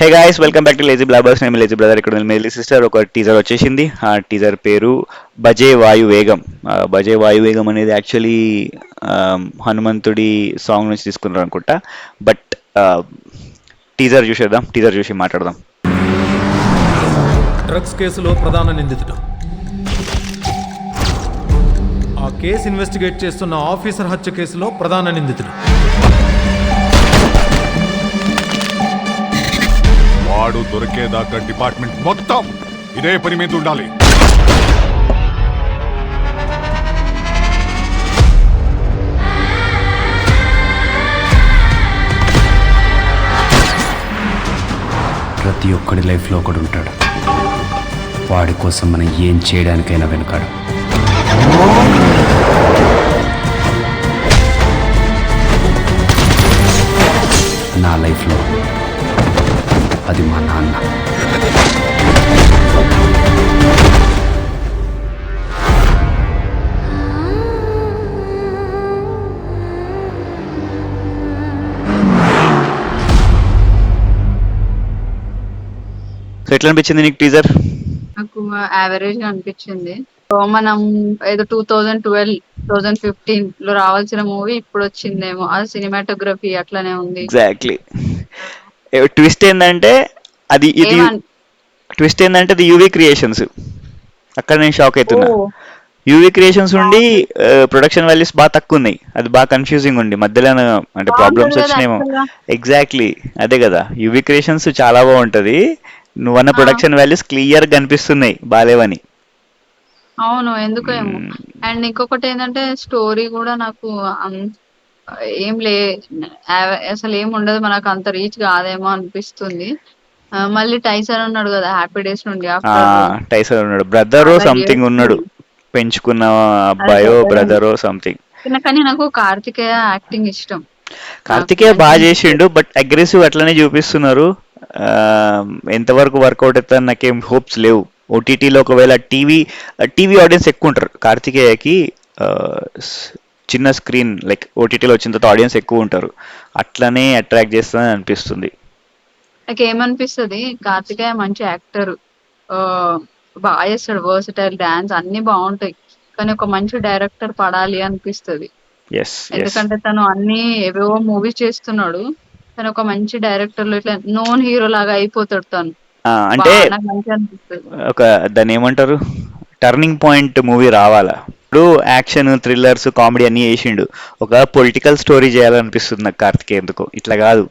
Hey guys, welcome back to lazy blabbers. నేను lazy brother. ఇక్కడ మేలీ సిస్టర్ ఒక టీజర్ వచ్చేసింది. ఆ టీజర్ పేరు భజే వాయు వేగం. భజే వాయు వేగం అనేది యాక్చువల్లీ హనుమంతుడి సాంగ్ నుంచి తీసుకున్నారు అనుకుంటా. బట్ టీజర్ చూసేద్దాం, టీజర్ చూసి మాట్లాడదాం. డ్రగ్స్ కేసులో ప్రధాన నిందితుడు. ఆ కేసు ఇన్వెస్టిగేట్ చేస్తున్న ఆఫీసర్ హత్య కేసులో ప్రధాన నిందితుడు. వాడు దొరికేదాకా డిపార్ట్మెంట్ మొత్తం ఇదే పని మీద ఉండాలి. ప్రతి ఒక్కడి లైఫ్లో ఒకడు ఉంటాడు. వాడి కోసం మనం ఏం చేయడానికైనా వెనకాడు. నా లైఫ్లో అది మా నాన్న. సో ఎట్లా అనిపించింది నీకు టీజర్? నాకు యావరేజ్ గా అనిపించింది. సో మనం ఏదో 2012-2015 లో రావాల్సిన మూవీ ఇప్పుడు వచ్చిందేమో. ఆ సినిమాటోగ్రఫీ అట్లనే ఉంది. ఎగ్జాక్ట్లీ. ట్విస్ట్ ఏంటంటే అది ఇది ఏమన్- ట్విస్ట్ ఏంటంటే అది యూవీ క్రియేషన్స్. అక్కడ నేను షాక్ అవుతున్నా. ఓ, యూవీ క్రియేషన్స్ ఉండి ప్రొడక్షన్ వాల్యూస్ బాగా తక్కువ ఉన్నాయి. అది బాగా కన్ఫ్యూజింగ్ ఉంది. మధ్యలో అంటే ప్రాబ్లమ్స్ బాగుంటది కదా వచ్చినాయేమో. actual గా. ఎగ్జాక్ట్లీ అదే కదా, యూవీ క్రియేషన్స్ చాలా బాగుంటది. నువ్వన్న ఆ, ప్రొడక్షన్ వాల్యూస్ క్లియర్ కనిపిస్తున్నాయి బాలేవని. అవును, ఎందుకో ఏమో. అండ్ ఇంకొకటి ఏంటంటే స్టోరీ కూడా నాకు ఏం లే, అసలు ఏం ఉండదు, మనకు అంత రీచ్ కాదేమో అనిపిస్తుంది. మళ్ళీ టైసన్ ఉన్నాడు కదా హ్యాపీ డేస్ నుండి ఆ ఆఫ్టర్ టైసర్ ఉన్నాడు, బ్రదరో చాలా సంథింగ్ ఇయర్స్ ఉన్నాడు, పెంచుకున్న అది అబ్బాయో brother అని. బ్రదరో సంథింగ్. కానీ నాకు కార్తికేయ యాక్టింగ్ ఇష్టం. నాకు కార్తికేయ మంచి బాగా అనిపిస్తుంది. చేసిండు, బట్ అగ్రెసివ్ అట్లనే చూపిస్తున్నారు. ఆ, ఎంతవరకు వర్కౌట్ అవుతుంది నాకేం హోప్స్ లేవు. ఓటీటీలో ఒకవేళ టీవీ ఆడియన్స్ ఎక్కువ ఉంటారు కార్తికేయకి. ఆ, చిన్న స్క్రీన్ లైక్ ఓటీటీలో వచ్చిన తర్వాత ఆడియన్స్ ఎక్కువ ఉంటారు. అట్లనే అట్రాక్ట్ చేస్తుందని అనిపిస్తుంది. నాకు ఏమనిపిస్తుంది, కార్తికేయ మంచి యాక్టర్, బాగా చేస్తాడు, వర్సటైల్, డాన్స్ అన్ని బాగుంటాయి. కానీ ఒక మంచి డైరెక్టర్ పడాలి అనిపిస్తుంది. Yes yes. ఎందుకంటే తను అన్ని ఏవేవో మూవీస్ చేస్తున్నాడు. కానీ ఒక మంచి డైరెక్టర్ లో ఇట్లా నోన్ హీరో లాగా అయిపోతాడు తను. అంటే బాగా నాకు మంచిగా అనిపిస్తుంది. ఒక దాన్ని ఏమంటారు, టర్నింగ్ పాయింట్ మూవీ రావాలా. ఇప్పుడు యాక్షన్, థ్రిల్లర్స్, కామెడీ అన్నీ చేసిండు. ఒక పొలిటికల్ స్టోరీ చేయాలనిపిస్తుంది నాకు కార్తికేయ. ఎందుకో ఇట్లా కాదు,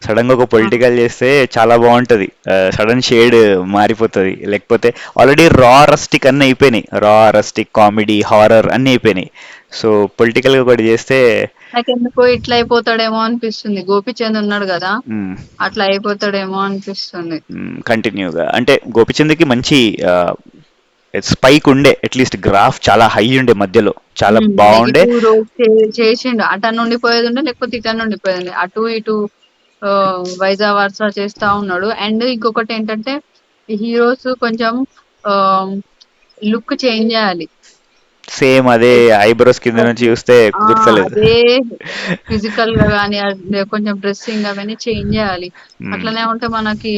సడన్ గా ఒక ఆ, పొలిటికల్ చేస్తే చాలా బాగుంటది. సడన్ షేడ్ మారిపోతుంది. లేకపోతే ఆల్రెడీ రా రస్టిక్ అన్నీ అయిపోయినాయి. రా రస్టిక్ కామెడీ హారర్ అన్నీ అయిపోయినాయి. సో పొలిటికల్ గా ఒకటి చేస్తే నాకు ఎందుకో ఇట్లా అయిపోతాడేమో అనిపిస్తుంది. గోపిచంద్ ఉన్నాడు కదా, అట్లా అయిపోతాడేమో అనిపిస్తుంది. కంటిన్యూగా అంటే గోపిచంద్కి మంచి స్పైక్ ఉండే, అట్లీస్ట్ గ్రాఫ్ చాలా హై ఉండే, మధ్యలో చాలా బాగుండే. నెగిటివ్ రోల్ చేసిండు. అటు నుండి పోయేది ఉండే, లేకపోతే ఇటు నుండి పోయేది ఉండే. అటు ఇటు వైజా వర్స చేస్తా ఉన్నాడు. అండ్ ఇంకొకటి ఏంటంటే హీరోస్ కొంచెం లుక్ చేంజ్ చేయాలి. సేమ్ అదే ఐబ్రోస్ కింద నుంచి చూస్తే ఆ, కుదరతలేదు. అదే ఫిజికల్ గా కానీ కొంచెం డ్రెస్సింగ్ అవన్నీ చేంజ్ చేయాలి. అట్లనే ఉంటే మనకి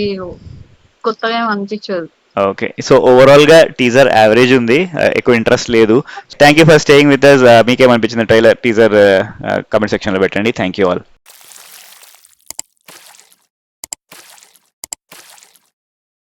కొత్తగా ఏం అనిపించదు. ఓకే, సో ఓవరాల్ గా టీజర్ యావరేజ్ ఉంది. ఎక్కువ ఇంట్రెస్ట్ లేదు. Thank you for staying with us. మీకేమనిపించింది ట్రైలర్ టీజర్? కామెంట్ సెక్షన్ లో పెట్టండి. Thank you all.